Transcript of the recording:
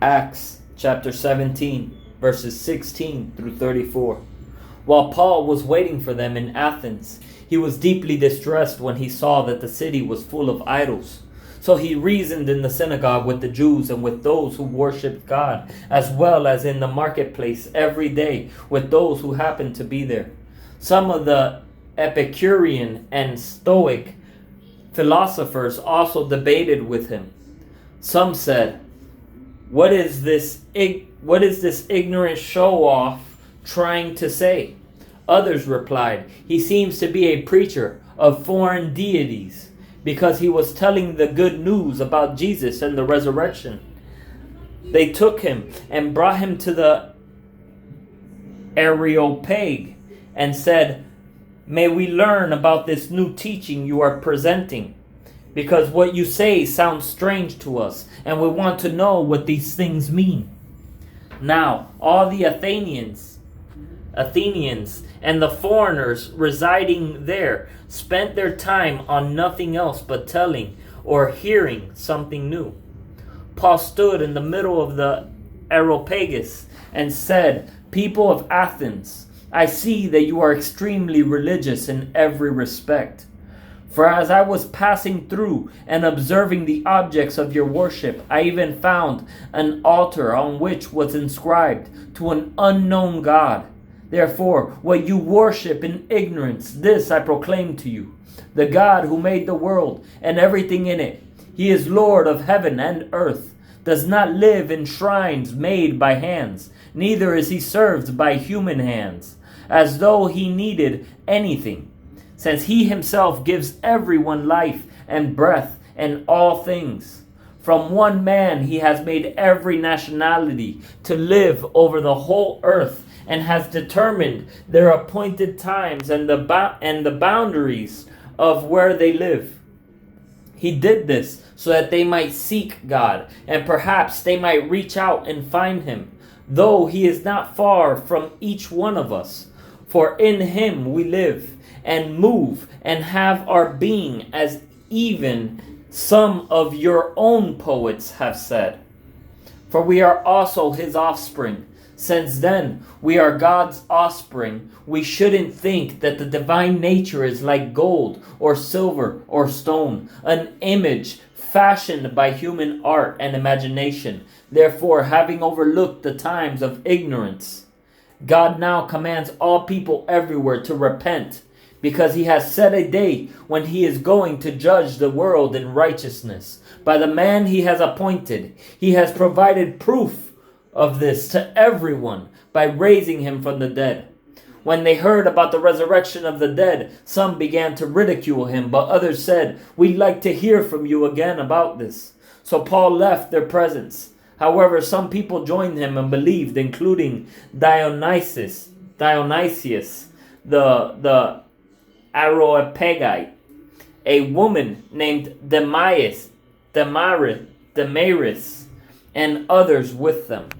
Acts chapter 17, verses 16 through 34. While Paul was waiting for them in Athens, he was deeply distressed when he saw that the city was full of idols. So he reasoned in the synagogue with the Jews and with those who worshipped God, as well as in the marketplace every day with those who happened to be there. Some of the Epicurean and Stoic philosophers also debated with him. Some said, What is this ignorant show-off trying to say? Others replied, He seems to be a preacher of foreign deities, because he was telling the good news about Jesus and the resurrection. They took him and brought him to the Areopage and said, May we learn about this new teaching you are presenting? Because what you say sounds strange to us, and we want to know what these things mean. Now, all the Athenians and the foreigners residing there spent their time on nothing else but telling or hearing something new. Paul stood in the middle of the Areopagus and said, People of Athens, I see that you are extremely religious in every respect. For as I was passing through and observing the objects of your worship, I even found an altar on which was inscribed to an unknown God. Therefore, what you worship in ignorance, this I proclaim to you. The God who made the world and everything in it, He is Lord of heaven and earth, does not live in shrines made by hands, neither is He served by human hands, as though He needed anything, since He Himself gives everyone life and breath and all things. From one man He has made every nationality to live over the whole earth, and has determined their appointed times and the boundaries of where they live. He did this so that they might seek God, and perhaps they might reach out and find Him, though He is not far from each one of us. For in Him we live and move and have our being, as even some of your own poets have said. For we are also His offspring. Since then, we are God's offspring, we shouldn't think that the divine nature is like gold or silver or stone, an image fashioned by human art and imagination. Therefore, having overlooked the times of ignorance, God now commands all people everywhere to repent, because He has set a day when He is going to judge the world in righteousness. By the man He has appointed, He has provided proof of this to everyone by raising Him from the dead. When they heard about the resurrection of the dead, some began to ridicule Him, but others said, We'd like to hear from you again about this. So Paul left their presence. However, some people joined him and believed, including Dionysius, the Areopagite, a woman named Damaris, and others with them.